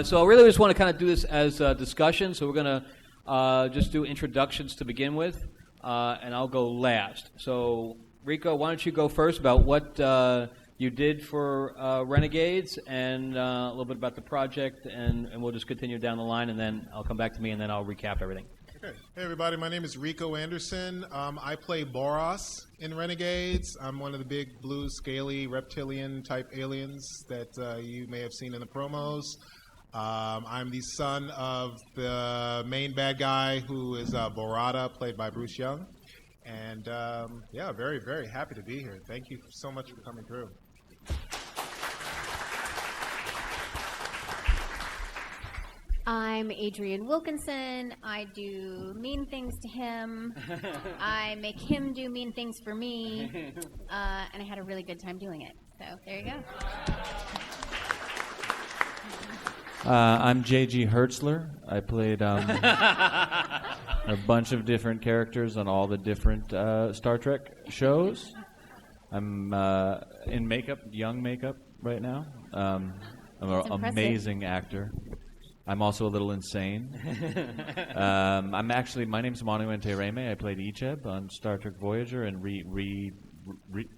So I really just want to kind of do this as a discussion. So we're going to just do introductions to begin with, and I'll go last. So Rico, why don't you go first about what you did for Renegades and a little bit about the project, and we'll just continue down the line, and then I'll come back to me, and then I'll recap everything. Okay. Hey, everybody. My name is Rico Anderson. I play Boros in Renegades. I'm one of the big blue, scaly, reptilian-type aliens that you may have seen in the promos. I'm the son of the main bad guy, who is Borata, played by Bruce Young. And, yeah, very, very happy to be here. Thank you so much for coming through. I'm Adrienne Wilkinson. I do mean things to him. I make him do mean things for me. And I had a really good time doing it. So there you go. I'm J.G. Hertzler. I played a bunch of different characters on all the different Star Trek shows. I'm in makeup, young makeup right now. I'm an amazing actor. I'm also a little insane. My name's Manu Ntereme. I played Icheb on Star Trek Voyager and Icheb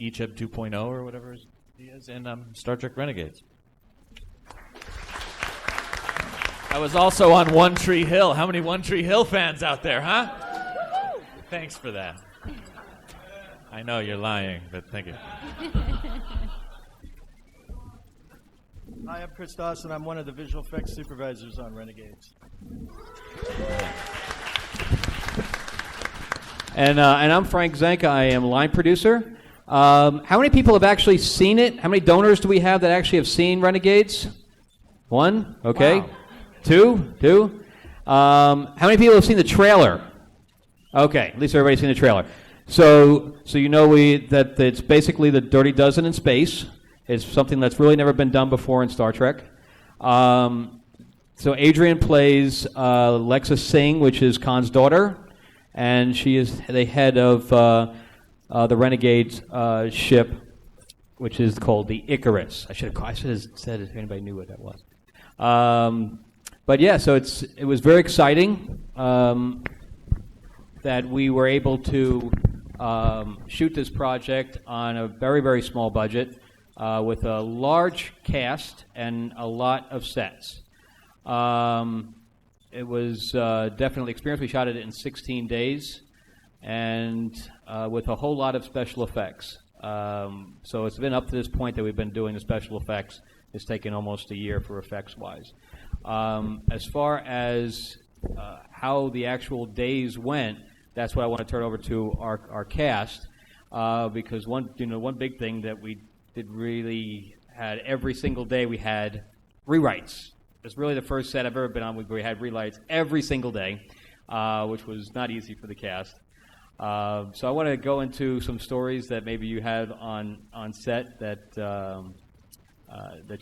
2.0 or whatever he is in Star Trek Renegades. I was also on One Tree Hill. How many One Tree Hill fans out there, huh? Thanks for that. I know you're lying, but thank you. Hi, I'm Chris Dawson. I'm one of the visual effects supervisors on Renegades. And I'm Frank Zanka. I am line producer. How many people have actually seen it? How many donors do we have that actually have seen Renegades? One? Okay. Wow. Two. How many people have seen the trailer? Okay, at least everybody's seen the trailer. So you know that it's basically the Dirty Dozen in space. It's something that's really never been done before in Star Trek. So Adrienne plays Lexa Singh, which is Khan's daughter, and she is the head of the Renegades ship, which is called the Icarus. I should have said if anybody knew what that was. But yeah, so it was very exciting that we were able to shoot this project on a very, very small budget. With a large cast and a lot of sets. It was definitely experience. We shot it in 16 days and with a whole lot of special effects. So it's been up to this point that we've been doing the special effects. It's taken almost a year for effects-wise. As far as how the actual days went, that's what I want to turn over to our cast because one big thing that we did really had every single day we had rewrites. It's really the first set I've ever been on where we had rewrites every single day, which was not easy for the cast. So I want to go into some stories that maybe you had on set that you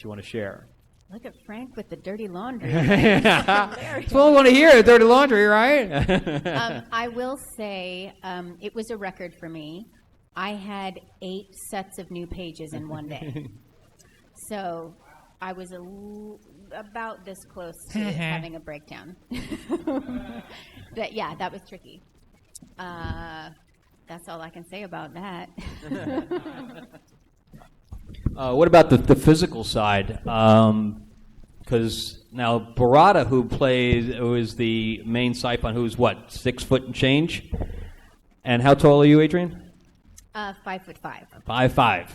want to share. Look at Frank with the dirty laundry. That's what I want to hear, dirty laundry, right? I will say it was a record for me. I had 8 sets of new pages in one day. So I was about this close to having a breakdown. That was tricky. That's all I can say about that. What about the physical side? Because now Borata, who is the main Saipon, who's what, 6 foot and change? And how tall are you, Adrienne? 5'5". 5'5".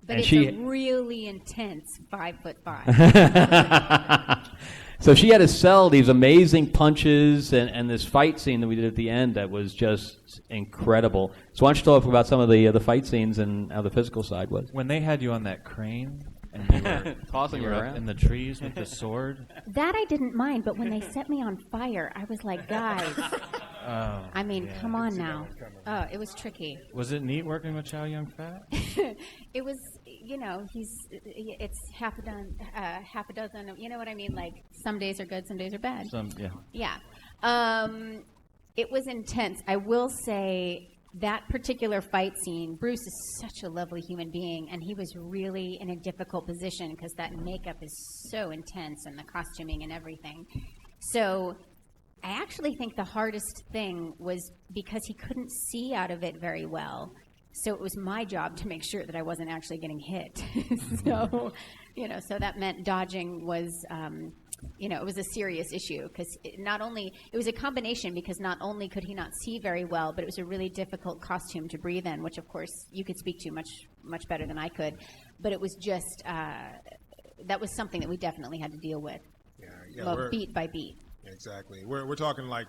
But it's a really intense 5'5". So she had to sell these amazing punches and this fight scene that we did at the end that was just incredible. So why don't you talk about some of the fight scenes and how the physical side was? When they had you on that crane and you were tossing you were around up in the trees with the sword. That I didn't mind, but when they set me on fire, I was like, guys. Come on now. Oh, it was tricky. Was it neat working with Chow Yun Fat? It was, it's half a dozen, you know what I mean? Like, some days are good, some days are bad. Yeah. Yeah. It was intense. I will say that particular fight scene, Bruce is such a lovely human being, and he was really in a difficult position because that makeup is so intense and the costuming and everything. So I actually think the hardest thing was because he couldn't see out of it very well. So it was my job to make sure that I wasn't actually getting hit. So, so that meant dodging was, it was a serious issue because it was a combination because not only could he not see very well, but it was a really difficult costume to breathe in, which of course you could speak to much better than I could. But it was just, that was something that we definitely had to deal with, beat by beat. Exactly. We're talking like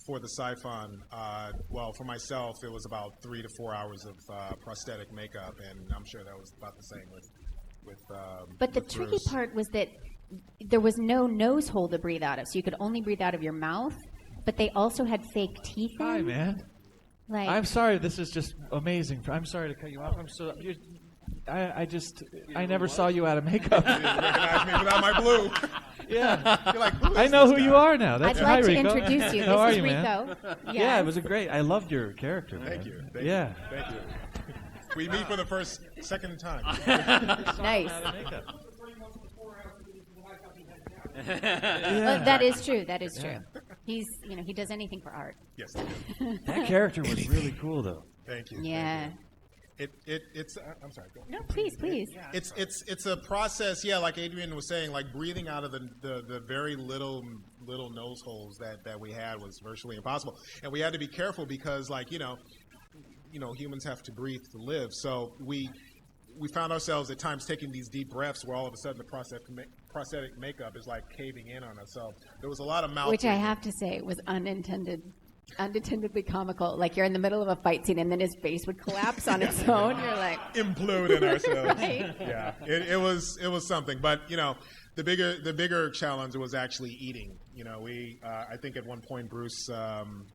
for the Siphon. For myself, it was about 3 to 4 hours of prosthetic makeup, and I'm sure that was about the same with. But the tricky part was that there was no nose hole to breathe out of, so you could only breathe out of your mouth. But they also had fake teeth in. Hi, man. I'm sorry. This is just amazing. I'm sorry to cut you off. I never saw you out of makeup. You didn't recognize me without my blue. Yeah. You're like, who is I know this who guy? you are now. That's I'd like to Rico. introduce you. How are This is you, Rico. man? Yeah, it was great. I loved your character. Thank you. Thank Yeah. you. Thank you. We meet for the second time. Nice. Yeah. Well, that is true. That is true. He's, he does anything for art. Yes. That character was really cool, though. Thank you. Yeah. It's I'm sorry. Go ahead. No, please. It's a process. Yeah, like Adrian was saying, like breathing out of the very little nose holes that we had was virtually impossible, and we had to be careful because humans have to breathe to live. So we found ourselves at times taking these deep breaths where all of a sudden the prosthetic makeup is like caving in on us. So there was a lot of mouth. Which I have to say was unattendedly comical. Like you're in the middle of a fight scene and then his face would collapse on its own. You're like implode in ourselves. Right. Yeah, it was something. But the bigger challenge was actually eating. I think at one point Bruce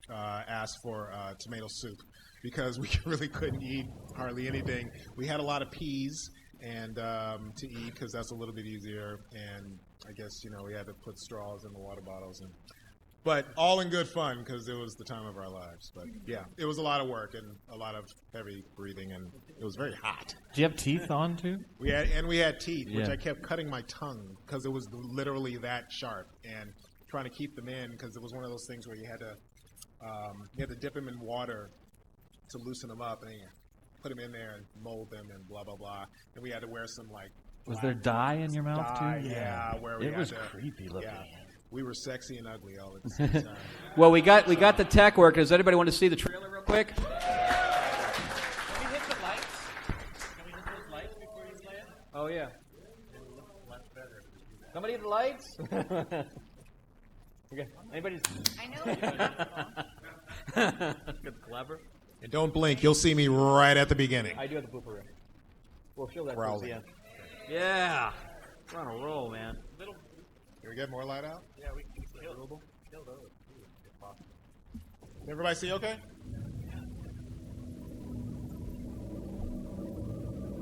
asked for tomato soup because we really couldn't eat hardly anything. We had a lot of peas and to eat because that's a little bit easier. And I guess we had to put straws in the water bottles but all in good fun because it was the time of our lives. But yeah, it was a lot of work and a lot of heavy breathing, and it was very hot. Do you have teeth on too? We had teeth, which Yeah. I kept cutting my tongue because it was literally that sharp, and trying to keep them in because it was one of those things where you had to dip them in water to loosen them up, and then put them in there and mold them and blah blah blah. And we had to wear some like. Was there dye in your mouth dye, too? Yeah, where we it had was to, creepy looking. Yeah. We were sexy and ugly all at the same time. Well, we got the tech work. Does anybody want to see the trailer real quick? Can we hit the lights? Can we hit those lights before you play it? Oh yeah. Somebody hit the lights. Okay. Anybody? I know. Good, clever. And don't blink. You'll see me right at the beginning. I do have the blooper. We'll show that Growling. towards the end. Yeah. We're on a roll, man. Can we get more light out? Yeah, we can kill those. Everybody see okay?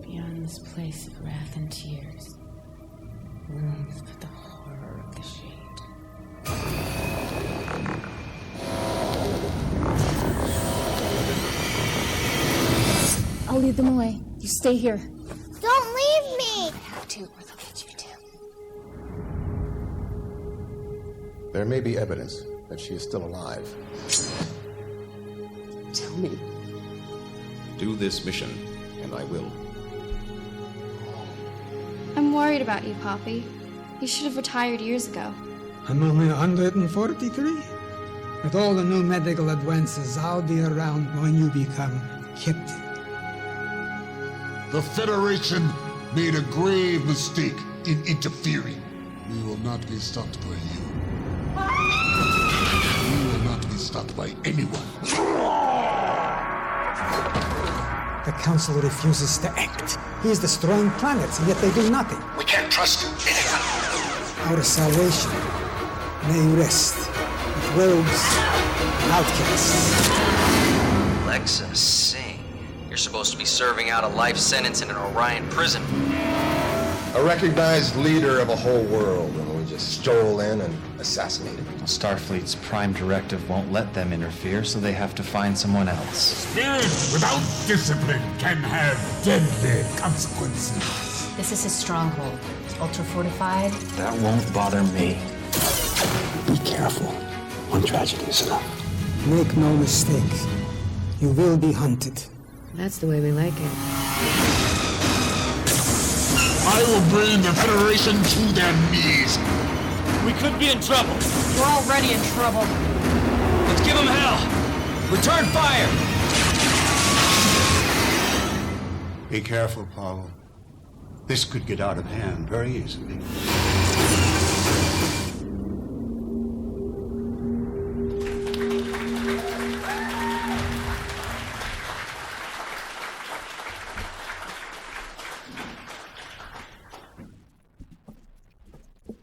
Beyond this place of wrath and tears, rooms for the horror of the shade. I'll lead them away. You stay here. Don't leave me! I have to, or they'll get you too. There may be evidence that she is still alive. Tell me. Do this mission, and I will. I'm worried about you, Poppy. You should have retired years ago. I'm only 143. With all the new medical advances, I'll be around when you become captain. The Federation made a grave mistake in interfering. We will not be stopped by you. We will not be stopped by anyone. The Council refuses to act. He is destroying planets, and yet they do nothing. We can't trust anyone. Our salvation may rest with rogues and outcasts. Alexa, sing. You're supposed to be serving out a life sentence in an Orion prison. A recognized leader of a whole world, and we just stroll in and assassinate him. Starfleet's prime directive won't let them interfere, so they have to find someone else. Spirit without discipline can have deadly consequences. This is his stronghold. It's ultra-fortified. That won't bother me. Be careful. One tragedy is enough. Make no mistakes. You will be hunted. That's the way we like it. I will bring the Federation to their knees. We could be in trouble. We're already in trouble. Let's give them hell. Return fire. Be careful, Paul. This could get out of hand very easily.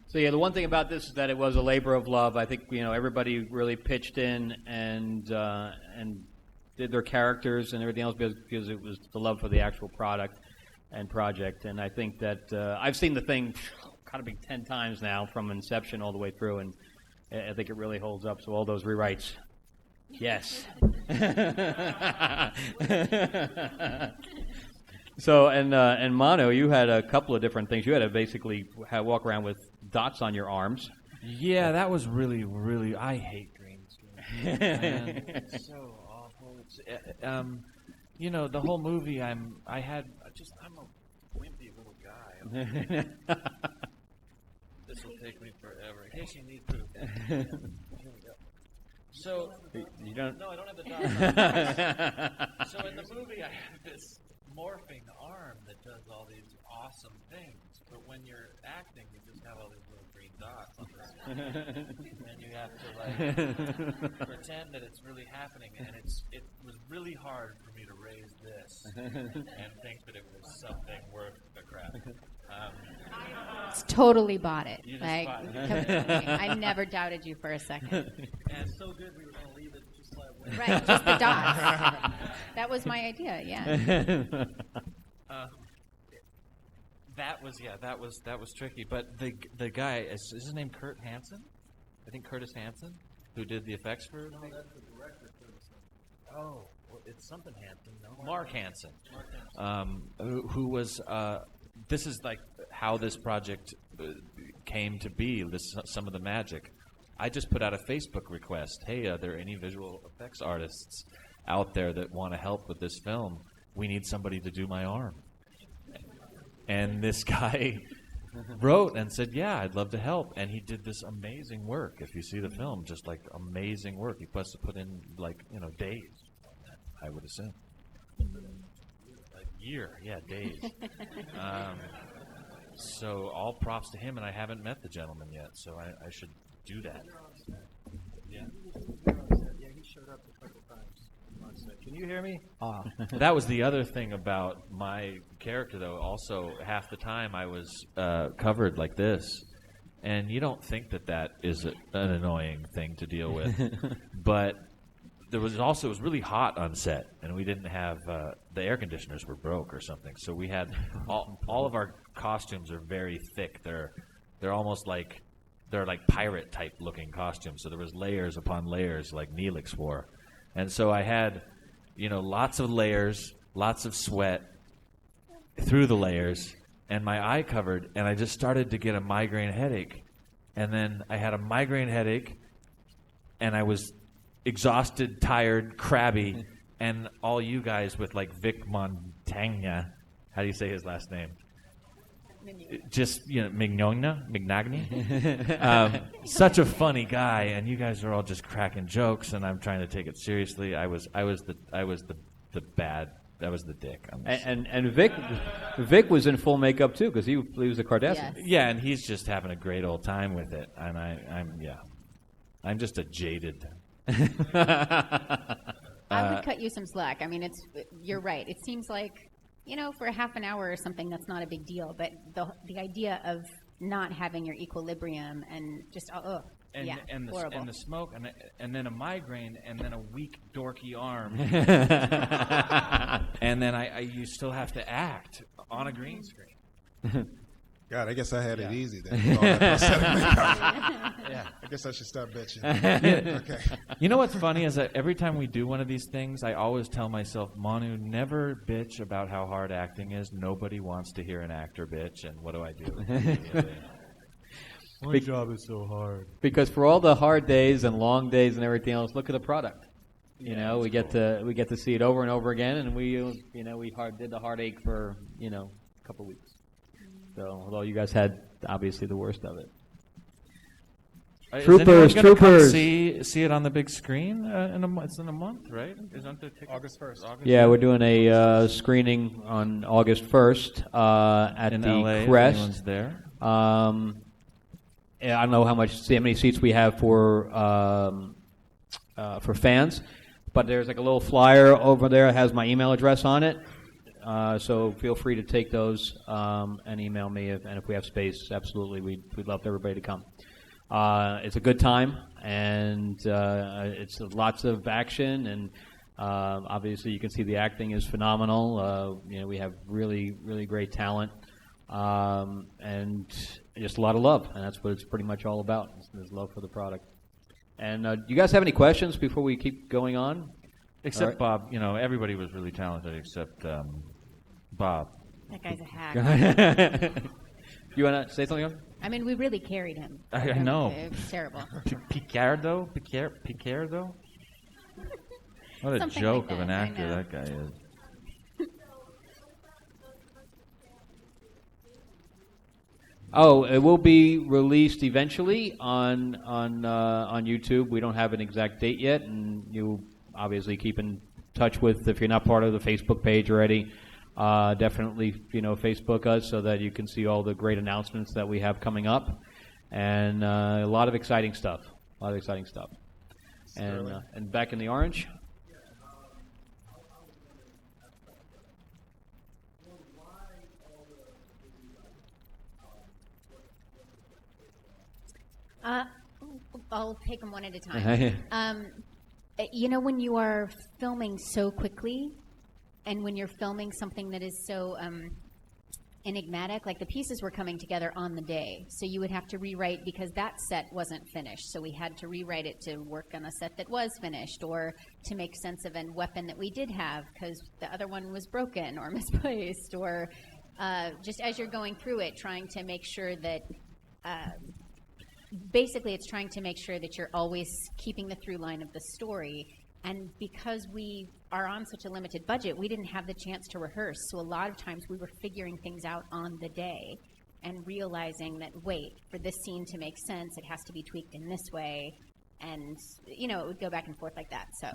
So yeah, the one thing about this is that it was a labor of love. I think everybody really pitched in and did their characters and everything else because it was the love for the actual product and project. And I think that I've seen the thing kind of be 10 times now from inception all the way through, and I think it really holds up. So all those rewrites, yes. So and Mano, you had a couple of different things. You had to basically walk around with dots on your arms. Yeah, that was really, really. I hate green screen. Man, it's so awful. It's, the whole movie. I'm a wimpy little guy. This will take me forever. In case you need proof. Here we go. So you don't. No, I don't have the dots. So in the movie, I have this morphing arm that does all these awesome things, but when you're acting, you just have all these little green dots on this, and you have to pretend that it's really happening. And it was really hard for me to raise this and think that it was something worth the crap. Totally bought it. You just Like, bought it. I never doubted you for a second. And it's so good we were going to leave it just like Right, just the dots. That was my idea. Yeah. That was tricky. But the guy is his name Kurt Hansen? I think Curtis Hansen, who did the effects for. No, that's the director. Oh, well, it's something Hansen. No, Mark Hansen. Who was. This is like how this project came to be. Some of the magic. I just put out a Facebook request. Hey, are there any visual effects artists out there that want to help with this film? We need somebody to do my arm. And this guy wrote and said, yeah, I'd love to help. And he did this amazing work. If you see the film, just like amazing work. He must have put in days, I would assume. A year, yeah, days. So all props to him, and I haven't met the gentleman yet, so I should do that. Yeah. Yeah, he showed up a couple times. Can you hear me? That was the other thing about my character, though. Also, half the time I was covered like this, and you don't think that is an annoying thing to deal with. But it was really hot on set, and we didn't have the air conditioners were broke or something. So we had all of our costumes are very thick. They're almost like pirate type looking costumes. So there was layers upon layers like Neelix wore. And so I had, lots of layers, lots of sweat through the layers, and my eye covered, and I just started to get a migraine headache. And then I had a migraine headache, and I was exhausted, tired, crabby, and all you guys with like Vic Montagna, how do you say his last name? Just Mignogna, such a funny guy, and you guys are all just cracking jokes, and I'm trying to take it seriously. I was the dick. And Vic was in full makeup too because he was a Cardassian. Yes. Yeah, and he's just having a great old time with it, and I'm just a jaded. I would cut you some slack. I mean, you're right. It seems like. For half an hour or something, that's not a big deal. But the idea of not having your equilibrium and just horrible. And the smoke and then a migraine and then a weak dorky arm and then you still have to act on a green screen. God, I guess I had Yeah. it easy then. With all that prosthetic makeup. Yeah. I guess I should stop bitching. Okay. You know what's funny is that every time we do one of these things, I always tell myself, Manu, never bitch about how hard acting is. Nobody wants to hear an actor bitch, and what do I do? My job is so hard. Because for all the hard days and long days and everything else, look at the product. You know, we get to see it over and over again, and we did the heartache for a couple weeks. So although you guys had obviously the worst of it. Troopers. Troopers. See it on the big screen it's in a month, right? Isn't the ticket? August 1st. Yeah, we're doing a screening on August 1st at in the LA, Crest. anyone's there. I don't know how many seats we have for fans, but there's like a little flyer over there that has my email address on it. So feel free to take those and email me, and if we have space, absolutely, we'd love for everybody to come. It's a good time, and it's lots of action, and obviously you can see the acting is phenomenal. We have really, really great talent, and just a lot of love, and that's what it's pretty much all about. There's love for the product. And do you guys have any questions before we keep going on? Except Bob, everybody was really talented except Bob. That guy's a hack. You want to say something else? I mean, we really carried him. I know. It was terrible. Picardo? What a Something joke like of an that, I actor know. that guy is. Oh, it will be released eventually on YouTube. We don't have an exact date yet, and you obviously keep in touch with, if you're not part of the Facebook page already, definitely Facebook us so that you can see all the great announcements that we have coming up, and a lot of exciting stuff. And back in the orange. I'll take them one at a time. When you are filming so quickly, and when you're filming something that is so enigmatic, like the pieces were coming together on the day, so you would have to rewrite because that set wasn't finished, so we had to rewrite it to work on a set that was finished, or to make sense of a weapon that we did have because the other one was broken or misplaced, or just as you're going through it, trying to make sure that basically it's trying to make sure that you're always keeping the through line of the story. And because we are on such a limited budget, we didn't have the chance to rehearse. So a lot of times we were figuring things out on the day and realizing that, wait, for this scene to make sense, it has to be tweaked in this way. And, it would go back and forth like that. So,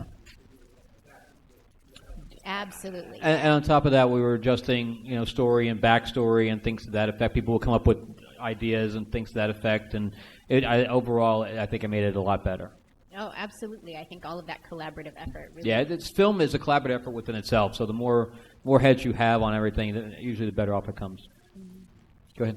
absolutely. And on top of that, we were adjusting, story and backstory and things to that effect. People will come up with ideas and things to that effect. And overall, I think it made it a lot better. Oh, absolutely. I think all of that collaborative effort. Really. Yeah, film is a collaborative effort within itself. So the more heads you have on everything, usually the better off it comes. Mm-hmm. Go ahead.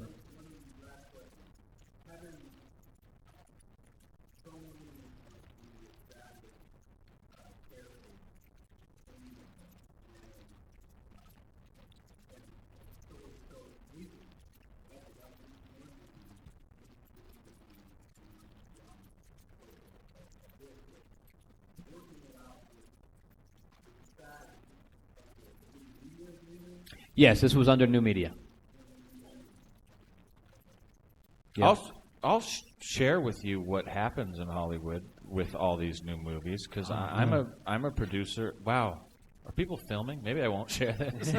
Yes, this was under New Media. Yeah. I'll share with you what happens in Hollywood with all these new movies because I'm a producer. Wow, are people filming? Maybe I won't share this.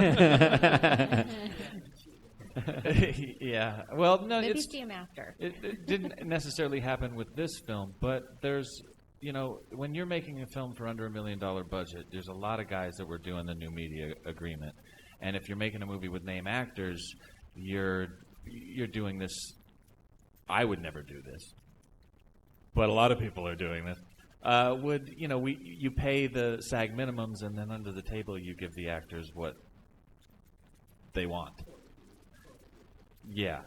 Yeah. Well, no, maybe see them after. It didn't necessarily happen with this film, but there's. When you're making a film for under $1 million budget, there's a lot of guys that were doing the new media agreement. And if you're making a movie with name actors, you're doing this. I would never do this, but a lot of people are doing this. You pay the SAG minimums, and then under the table you give the actors what they want. Yeah,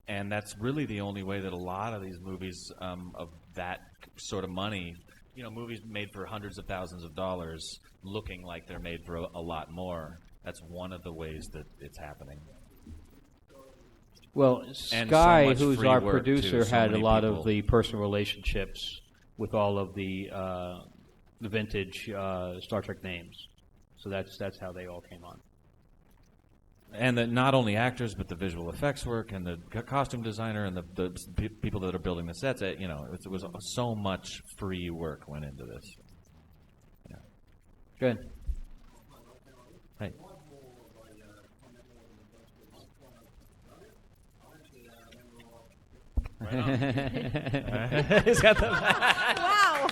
and that's really the only way that a lot of these movies of that sort of money, movies made for hundreds of thousands of dollars, looking like they're made for a lot more. That's one of the ways that it's happening. Well, And Sky, so much who's free our work, producer, too. So had a many lot people. of the personal relationships with all of the vintage Star Trek names. So that's how they all came on. And that not only actors, but the visual effects work and the costume designer and the people that are building the sets. It was so much free work went into this. Yeah. Good. Hey. He's got the Wow.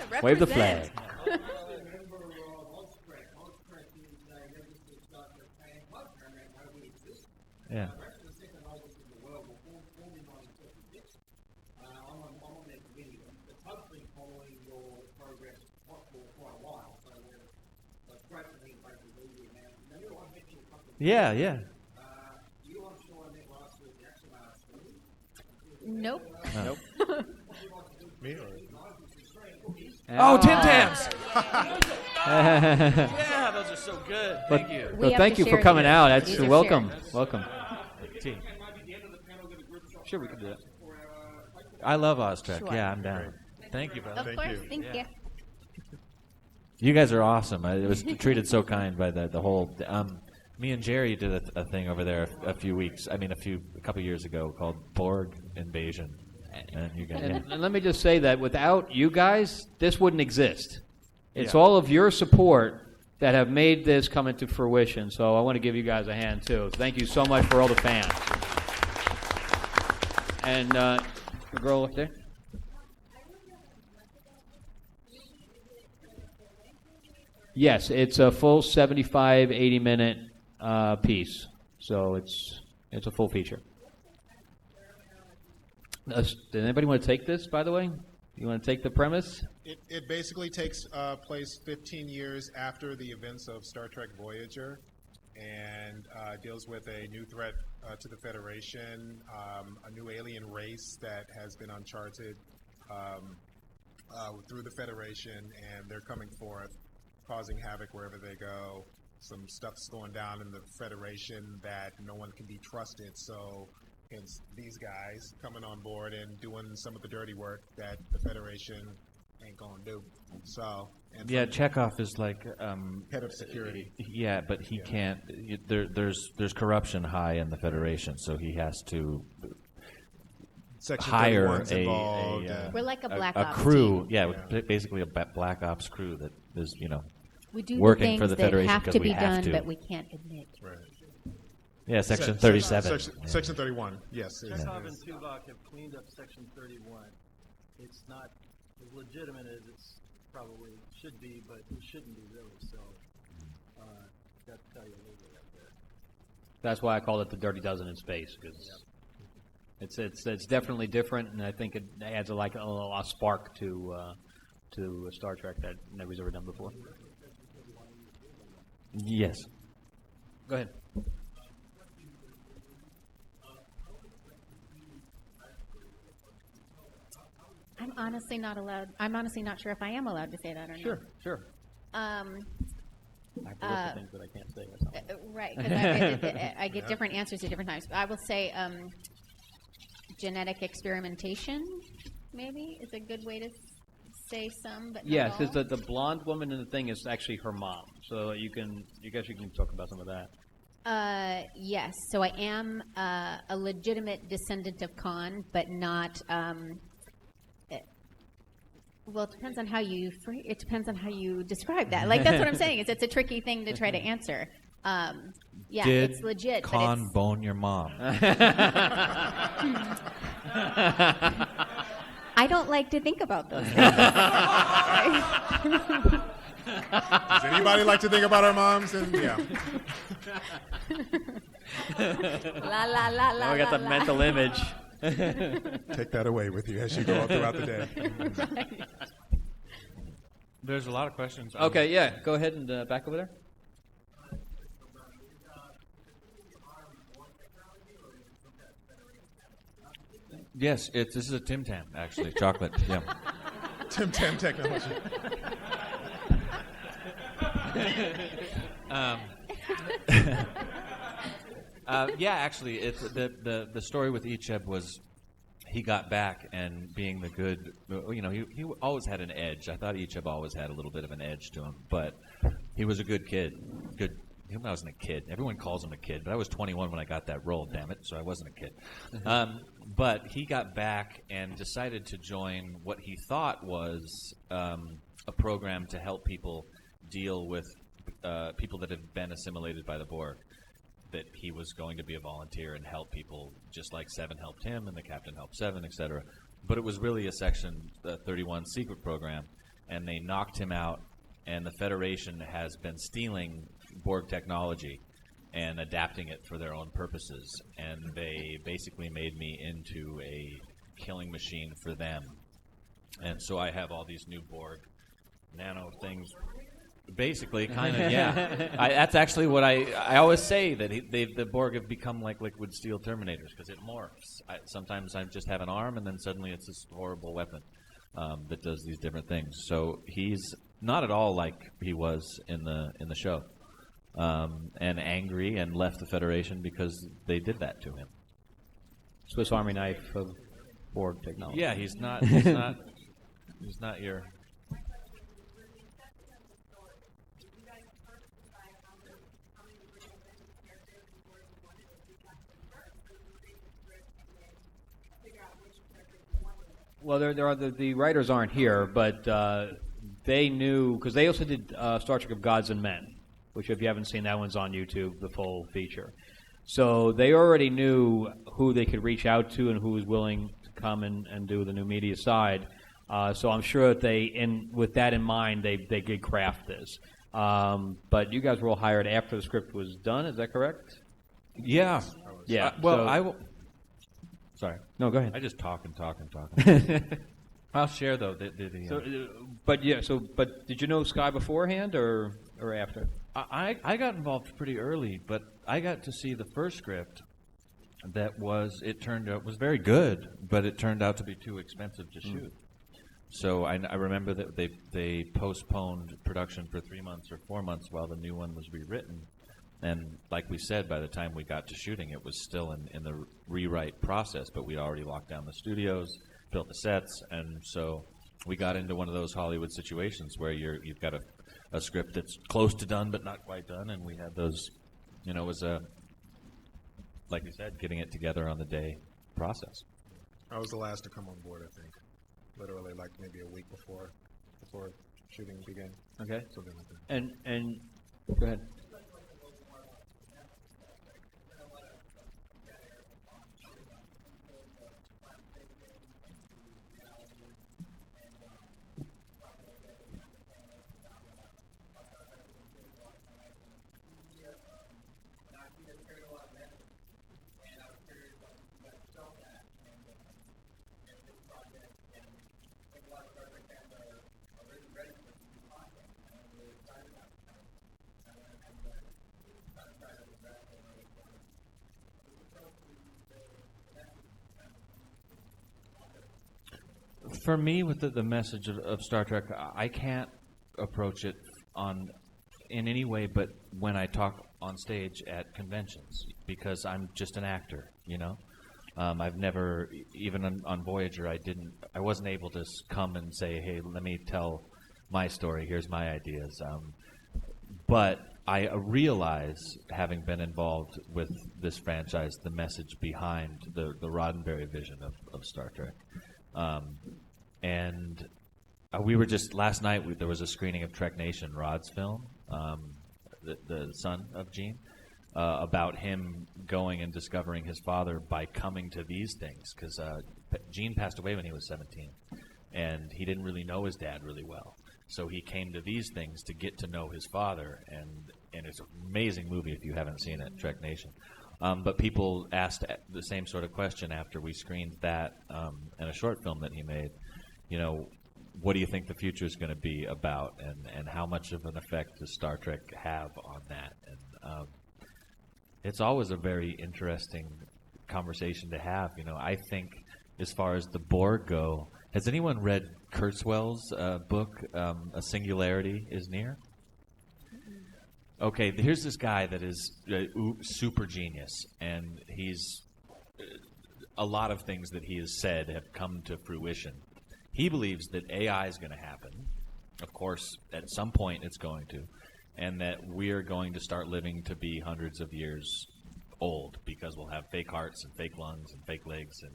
Yeah. Wave the flag. Yeah. Yeah. Nope. Nope. Me or? Oh, Tim Tams! Yeah, those are so good. Thank you. Well, thank you for coming out. That's welcome. Welcome. Sure, we can do that. I love Oztrek. Sure. Yeah, I'm down. Thank you, brother. Of course. Thank you. You guys are awesome. I was treated so kind by the whole. Me and Jerry did a thing over there a couple years ago called Borg Invasion. And you guys, And let me just say that without you guys, this wouldn't exist. It's Yeah. all of your support that have made this come into fruition. So I want to give you guys a hand, too. Thank you so much for all the fans. And the girl up there. Yes, it's a full 75, 80-minute piece. So it's a full feature. Did anybody want to take this, by the way? You want to take the premise? It basically takes place 15 years after the events of Star Trek Voyager, and deals with a new threat to the Federation, a new alien race that has been uncharted through the Federation, and they're coming forth, causing havoc wherever they go. Some stuff's going down in the Federation that no one can be trusted, so hence these guys coming on board and doing some of the dirty work that the Federation ain't gonna do. So, and yeah, Chekhov is like head of security. Yeah, but he can't. There's corruption high in the Federation, so he has to Section hire 31's involved, We're like a black a ops crew. team. Yeah, basically a black ops crew that is We do working the for things the Federation that have because to we be have done, to. but we can't admit. Right. Yeah, Section 37. Section 31, yes. Chekhov and Tuvok have cleaned up Section 31. It's not as legitimate as it's probably should be, but it shouldn't be really. So, got to tell you a little bit out there. That's why I call it the Dirty Dozen in space, because it's definitely different, and I think it adds a spark to Star Trek that nobody's ever done before. Yes. Go ahead. I'm honestly not allowed. I'm honestly not sure if I am allowed to say that or not. Sure. I have to look at things that I can't say or something. Right, because I get different answers at different times. I will say genetic experimentation, maybe, is a good way to say some, but not Yes, all. because the blonde woman in the thing is actually her mom. So you can talk about some of that. Yes, so I am a legitimate descendant of Khan, but not. Well, it depends on how you describe that. Like, that's what I'm saying. It's a tricky thing to try to answer. Yeah, Did it's legit. Khan but it's, bone your mom? I don't like to think about those things. Does anybody like to think about our moms? And yeah. La la la la. Now we got the mental image. Take that away with you as you go out throughout the day. Right. There's a lot of questions. Okay, yeah. Go ahead and back over there. Yes, this is a Tim Tam, actually. Chocolate, yeah. Tim Tam technology. Yeah, actually, it's the story with Icheb was he got back and being the good, he always had an edge. I thought Icheb always had a little bit of an edge to him, but he was a good kid. I wasn't a kid. Everyone calls him a kid, but I was 21 when I got that role, damn it, so I wasn't a kid. But he got back and decided to join what he thought was a program to help people deal with people that had been assimilated by the Borg, that he was going to be a volunteer and help people just like Seven helped him and the Captain helped Seven, etc. But it was really a Section 31 secret program, and they knocked him out, and the Federation has been stealing Borg technology and adapting it for their own purposes, and they basically made me into a killing machine for them. And so I have all these new Borg nano things. Basically, kind of, yeah. That's actually what I always say, that the Borg have become like liquid steel Terminators, because it morphs. Sometimes I just have an arm, and then suddenly it's this horrible weapon that does these different things. So he's not at all like he was in the show, and angry and left the Federation because they did that to him. Swiss Army knife of Borg technology. Yeah, he's not. He's not your. Well, the writers aren't here, but they knew, because they also did Star Trek of Gods and Men, which if you haven't seen, that one's on YouTube, the full feature. So they already knew who they could reach out to and who was willing to come and do the new media side. So I'm sure that with that in mind, they did craft this. But you guys were all hired after the script was done, is that correct? Yeah. Yeah. Sorry. No, go ahead. I just talk. I'll share though. But did you know Sky beforehand or after? I got involved pretty early, but I got to see the first script. It turned out was very good, but it turned out to be too expensive to shoot. So I remember that they postponed production for 3 months or 4 months while the new one was rewritten. And like we said, by the time we got to shooting, it was still in the rewrite process, but we'd already locked down the studios, built the sets, and so we got into one of those Hollywood situations where you've got a script that's close to done but not quite done, and we had those, it was like you said, getting it together on the day process. I was the last to come on board, I think. Literally, like maybe a week before shooting began. Okay. Something like that. And go ahead. For me, with the message of Star Trek, I can't approach it in any way but when I talk on stage at conventions, because I'm just an actor, I've never, even on Voyager, I wasn't able to come and say, hey, let me tell my story, here's my ideas. But I realize, having been involved with this franchise, the message behind the Roddenberry vision of Star Trek. And we were just, last night, there was a screening of Trek Nation, Rod's film, the son of Gene, about him going and discovering his father by coming to these things, because Gene passed away when he was 17, and he didn't really know his dad really well. So he came to these things to get to know his father, and it's an amazing movie if you haven't seen it, Trek Nation. But people asked the same sort of question after we screened that and a short film that he made. What do you think the future is going to be about, and how much of an effect does Star Trek have on that? And it's always a very interesting conversation to have. I think as far as the Borg go, has anyone read Kurzweil's book, A Singularity is Near? okay, here's this guy that is super genius, and he's a lot of things that he has said have come to fruition. He believes that AI is going to happen. Of course, at some point it's going to, and that we are going to start living to be hundreds of years old because we'll have fake hearts and fake lungs and fake legs. And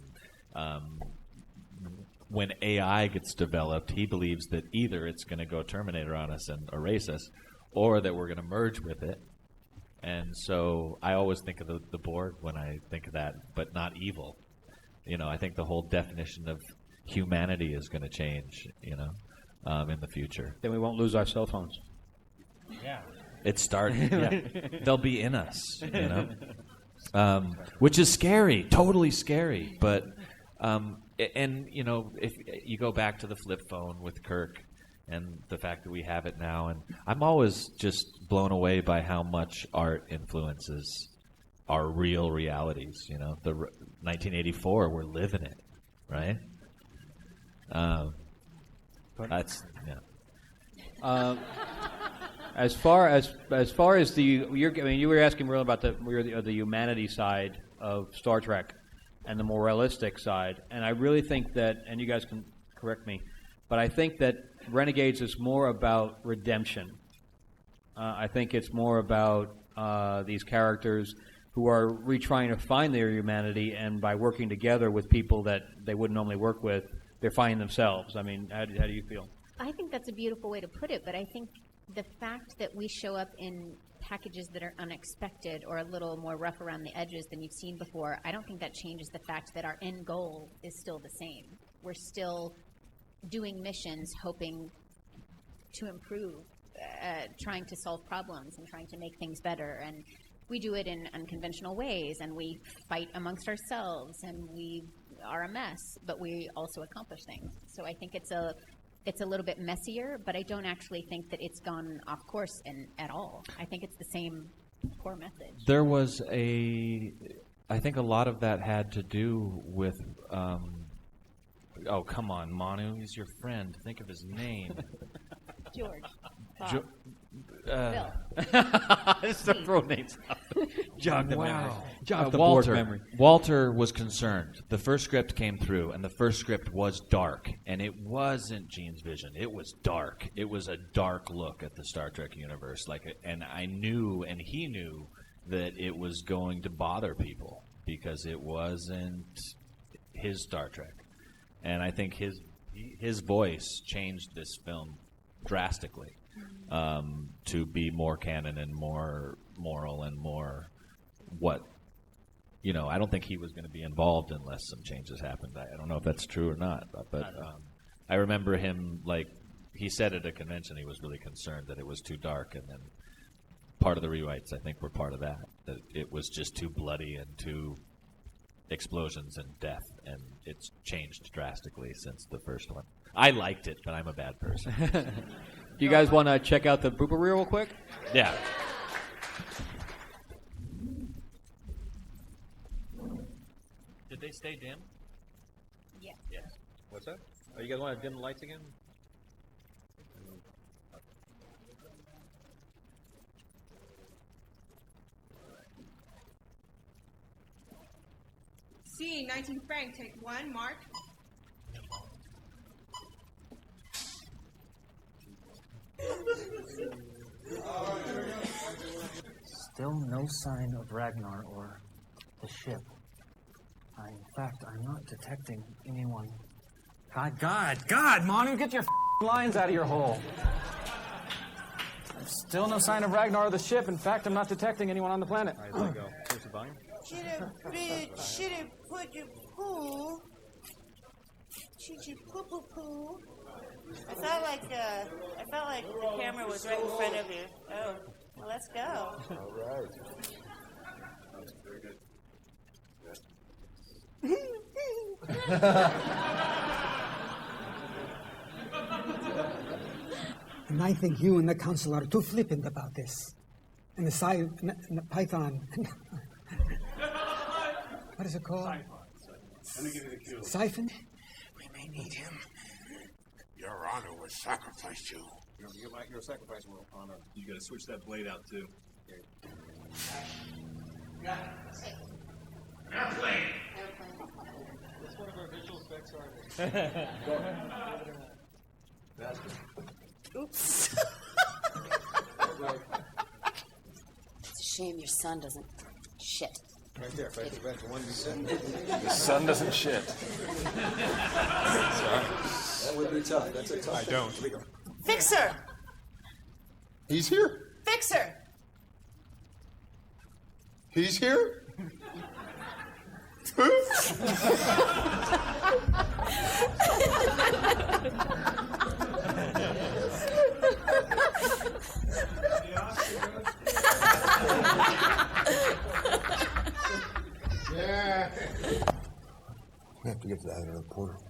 when AI gets developed, he believes that either it's going to go Terminator on us and erase us, or that we're going to merge with it. And so I always think of the Borg when I think of that, but not evil. I think the whole definition of humanity is going to change, in the future. Then we won't lose our cell phones. Yeah. It started. Yeah. They'll be in us, which is scary, totally scary. But, if you go back to the flip phone with Kirk and the fact that we have it now, and I'm always just blown away by how much art influences our real realities. The 1984, we're living it, right? That's yeah. As far as you were asking really about the humanity side of Star Trek and the more realistic side, and I really think that, and you guys can correct me, but I think that Renegades is more about redemption. I think it's more about these characters who are retrying to find their humanity, and by working together with people that they wouldn't normally work with, they're finding themselves. I mean, how do you feel? I think that's a beautiful way to put it, but I think the fact that we show up in packages that are unexpected or a little more rough around the edges than you've seen before, I don't think that changes the fact that our end goal is still the same. We're still doing missions hoping to improve, trying to solve problems and trying to make things better. And we do it in unconventional ways, and we fight amongst ourselves, and we are a mess, but we also accomplish things. So I think it's a little bit messier, but I don't actually think that it's gone off course at all. I think it's the same core message. There was I think a lot of that had to do with, oh, come on, Manu, he's your friend. Think of his name. George. Bob. Bill. This is the pro names. Jog the memory. Jog the Walter. board memory. Walter was concerned. The first script came through, and the first script was dark. And it wasn't Gene's vision. It was dark. It was a dark look at the Star Trek universe. And I knew, and he knew, that it was going to bother people because it wasn't his Star Trek. And I think his voice changed this film drastically. To be more canon and more moral and more I don't think he was going to be involved unless some changes happened. I don't know if that's true or not, but I remember him, he said at a convention he was really concerned that it was too dark, and then part of the rewrites, I think, were part of that it was just too bloody and too explosions and death, and it's changed drastically since the first one. I liked it, but I'm a bad person. Do you guys want to check out the blooper reel real quick? Yeah. Did they stay dim? Yeah. Yes. What's that? Oh, you guys want to dim the lights again? Scene 19 Frank, take one, Mark. Still no sign of Ragnar or the ship. In fact, I'm not detecting anyone. God, Manu, get your lines out of your hole. Still no sign of Ragnar or the ship. In fact, I'm not detecting anyone on the planet. All right, there you go. Here's the volume. Should put your poo. Should you poo poo? I felt like the camera was right in front of you. Oh, well, let's go. All right. Very good. And I think you and the council are too flippant about this. And the Python. What is it called? Let me give you the cue. Siphon? We may need him. Your honor will sacrifice you. Your sacrifice will honor. You gotta switch that blade out too. Airplane. That's one of our visual effects artists. Oops. It's a shame your son doesn't shit. Right there, right there, right there. One you said. The sun doesn't shit. Sorry. That would be tough. That's a tough. I don't. Fixer. He's here. Fixer. He's here. Yeah. We have to get to that other portal.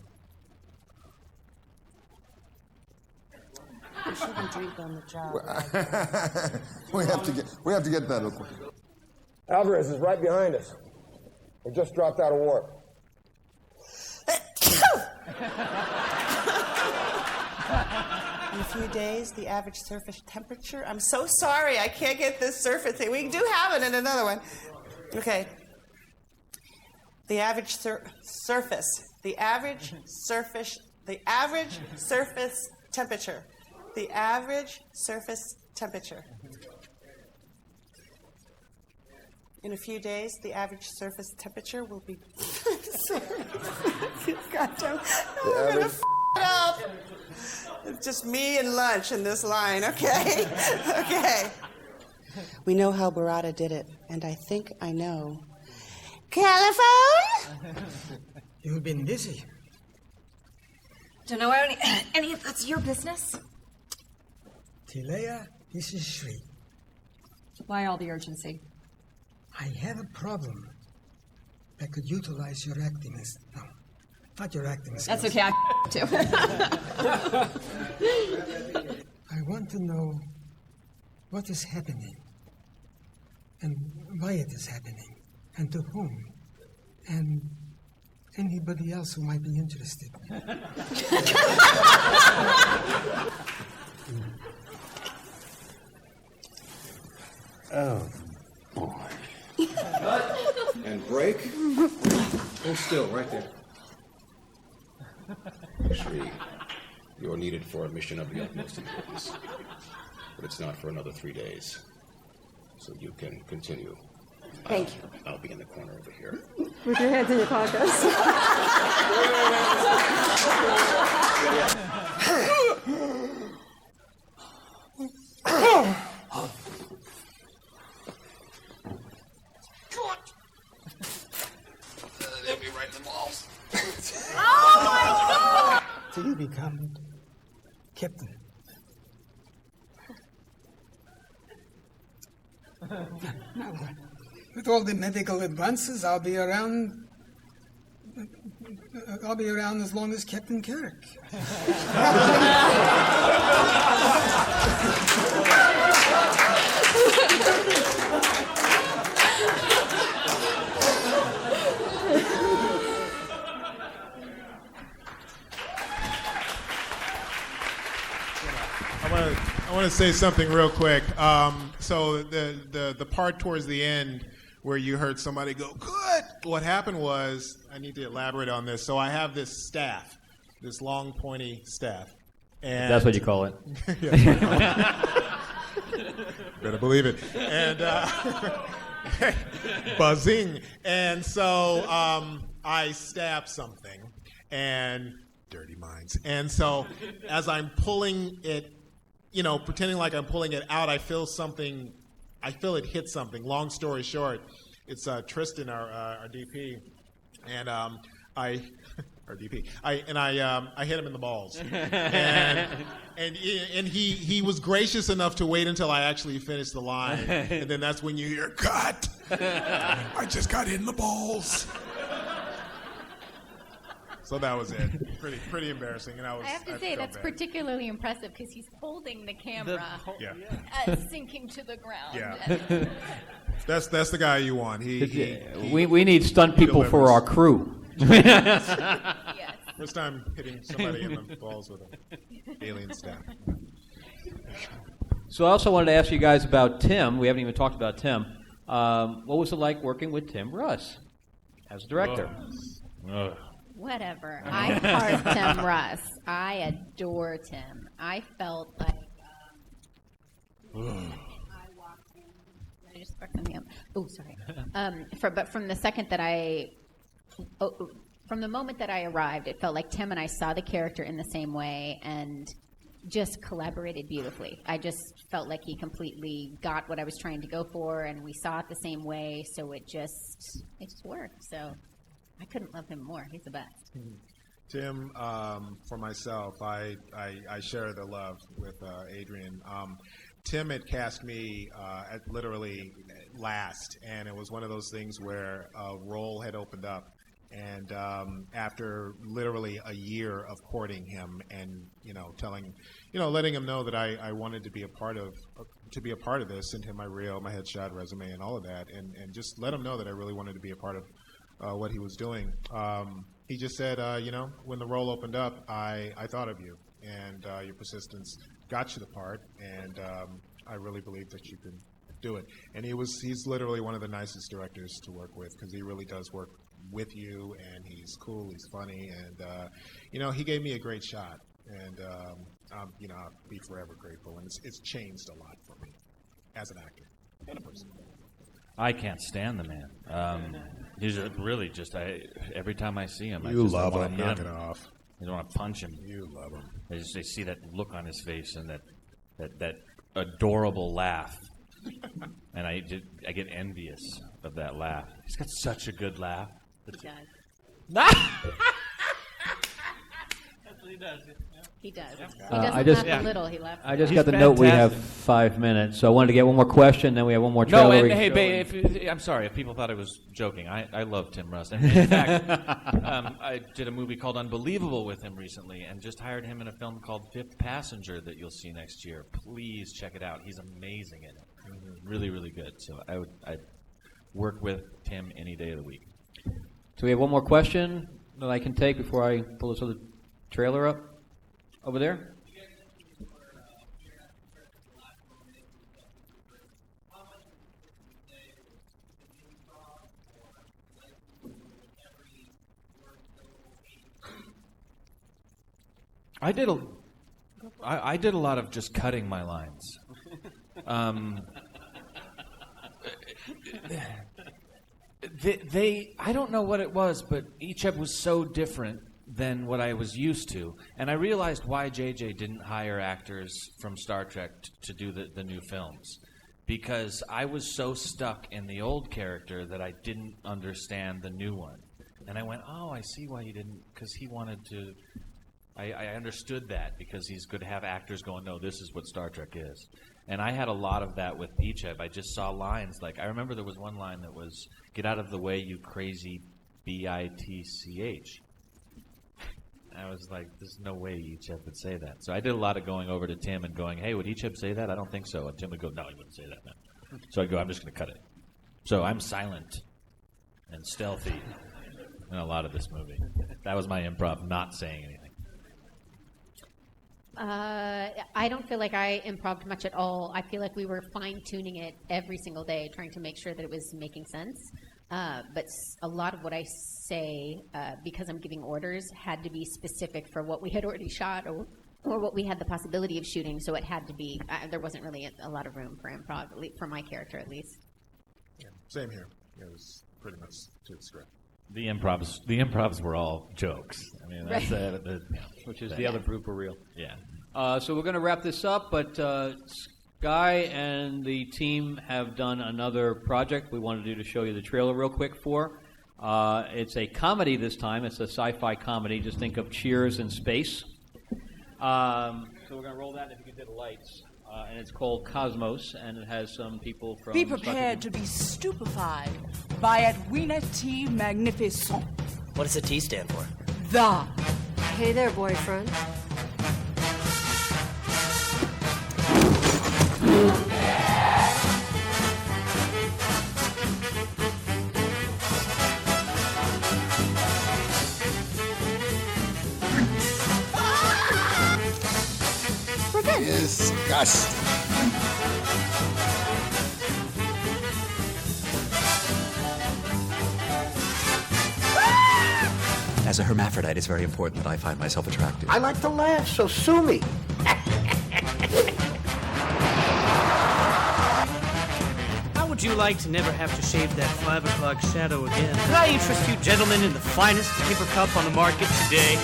You shouldn't drink on the job. we have to get to that other portal. Alvarez is right behind us. We just dropped out of warp. In a few days, the average surface temperature. I'm so sorry, I can't get this surface thing. We do have it in another one. Okay. The average surface. The average surface. The average surface temperature. The average surface temperature. In a few days, the average surface temperature will be. Goddamn. I'm gonna f it up. It's just me and lunch in this line, okay? Okay. We know how Barada did it, and I think I know. Telephone? You've been busy. Don't know any of that's your business. Tilea, this is Shri. Why all the urgency? I have a problem that could utilize your acting. No, not your acting skills. That's okay, I too. I want to know what is happening and why it is happening and to whom and anybody else who might be interested. Oh, boy. And break. Hold still, right there. Shri, you're needed for a mission of the utmost importance. But it's not for another 3 days. So you can continue. Thank you. I'll be in the corner over here. With your hands in your pockets. They'll be right in the balls. Oh my God! Till you become captain. Now, with all the medical advances, I'll be around. I'll be around as long as Captain Carrick. I want to say something real quick. So the part towards the end where you heard somebody go, good! What happened was, I need to elaborate on this. So I have this staff, this long, pointy staff. And That's what you call it. Better believe it. And buzzing. And so I stab something, and dirty minds. And so as I'm pulling it, pretending like I'm pulling it out, I feel something. I feel it hit something. Long story short, it's Tristan, our DP, and our DP. I hit him in the balls, and he was gracious enough to wait until I actually finished the line, and then that's when you hear cut. I just got hit in the balls. So that was it. Pretty embarrassing, and I have to say that's particularly impressive because he's holding the camera, sinking to the ground. Yeah, that's the guy you want. We need stunt people for our crew. Yes. First time hitting somebody in the balls with an alien staff. So I also wanted to ask you guys about Tim. We haven't even talked about Tim. What was it like working with Tim Russ as director? Whatever. I heart Tim Russ. I adore Tim. I felt like I walked in. Did I just spark something up? Oh, sorry. But from the second that from the moment that I arrived, it felt like Tim and I saw the character in the same way and just collaborated beautifully. I just felt like he completely got what I was trying to go for, and we saw it the same way, so it just worked. So I couldn't love him more. He's the best. Tim, for myself, I share the love with Adrian. Tim had cast me at literally last, and it was one of those things where a role had opened up. And after literally a year of courting him and letting him know that I wanted to be a part of this, sent him my reel, my headshot, resume, and all of that, and just let him know that I really wanted to be a part of what he was doing. He just said, when the role opened up, I thought of you, and your persistence got you the part, and I really believe that you can do it. And he's literally one of the nicest directors to work with, because he really does work with you, and he's cool, he's funny, and he gave me a great shot, and I'll be forever grateful. And it's changed a lot for me as an actor and a person. I can't stand the man. He's really just every time I see him, I You just love want him. to hit Knock him. it off. I don't want to punch him. You love him. I see that look on his face and that adorable laugh, and I get envious of that laugh. He's got such a good laugh. He does. That's what he does. He does. He I doesn't just, laugh a little. He laughs. I just He's got the note we have fantastic. 5 minutes, so I wanted to get one more question, then we have one more trailer. No, and we can hey, show babe, I'm sorry if people thought I was joking. I love Tim Russ. And in fact, I did a movie called Unbelievable with him recently, and just hired him in a film called Fifth Passenger that you'll see next year. Please check it out. He's amazing in it. Really, really good. So I'd work with Tim any day of the week. So we have one more question that I can take before I pull this other trailer up over there. I did a lot of just cutting my lines. I don't know what it was, but Icheb was so different than what I was used to. And I realized why JJ didn't hire actors from Star Trek to do the new films. Because I was so stuck in the old character that I didn't understand the new one. And I went, oh, I see why he didn't, because he wanted to... I understood that, because he's good to have actors going, no, this is what Star Trek is. And I had a lot of that with Icheb. I just saw lines like, I remember there was one line that was, get out of the way, you crazy bitch. I was like, there's no way Icheb would say that. So I did a lot of going over to Tim and going, hey, would Icheb say that? I don't think so. And Tim would go, no, he wouldn't say that, man. So I'd go, I'm just going to cut it. So I'm silent and stealthy in a lot of this movie. That was my improv, not saying anything. I don't feel like I improv'd much at all. I feel like we were fine-tuning it every single day, trying to make sure that it was making sense. But a lot of what I say, because I'm giving orders, had to be specific for what we had already shot or what we had the possibility of shooting. So it had to be, there wasn't really a lot of room for improv, for my character at least. Yeah, same here. It was pretty much to the script. The improvs were all jokes. I mean, that's which is the other blooper reel. Yeah. So we're going to wrap this up, but Sky and the team have done another project we wanted to show you the trailer real quick for. It's a comedy this time. It's a sci-fi comedy. Just think of Cheers in space. So we're going to roll that if you can hit the lights. And it's called Cosmos, and it has some people from... Be prepared to be stupefied by Edwina T. Magnificent. What does the T stand for? The. Hey there, boyfriend. Disgusting. As a hermaphrodite, it's very important that I find myself attractive. I like to laugh, so sue me. How would you like to never have to shave that 5 o'clock shadow again? Could I interest you gentlemen in the finest paper cup on the market today?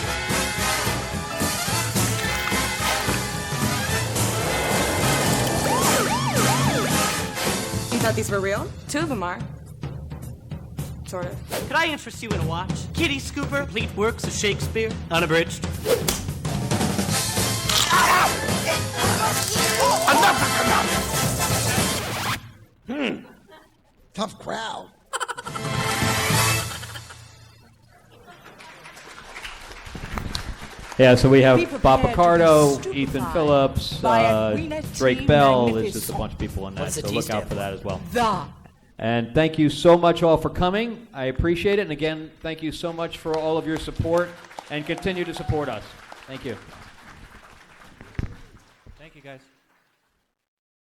You thought these were real? 2 of them are. Sort of. Could I interest you in a watch? Kitty Scooper, complete works of Shakespeare, unabridged. Tough crowd. Yeah, so we have Be Bob prepared to Picardo, be Ethan stupefied Phillips, by Edwina Drake T. Bell. There's Magnificent. just a bunch of people in that, What's the so T look out stand for that as well. The. And thank you so much all for coming. I appreciate it. And again, thank you so much for all of your support, and continue to support us. Thank you. Thank you, guys.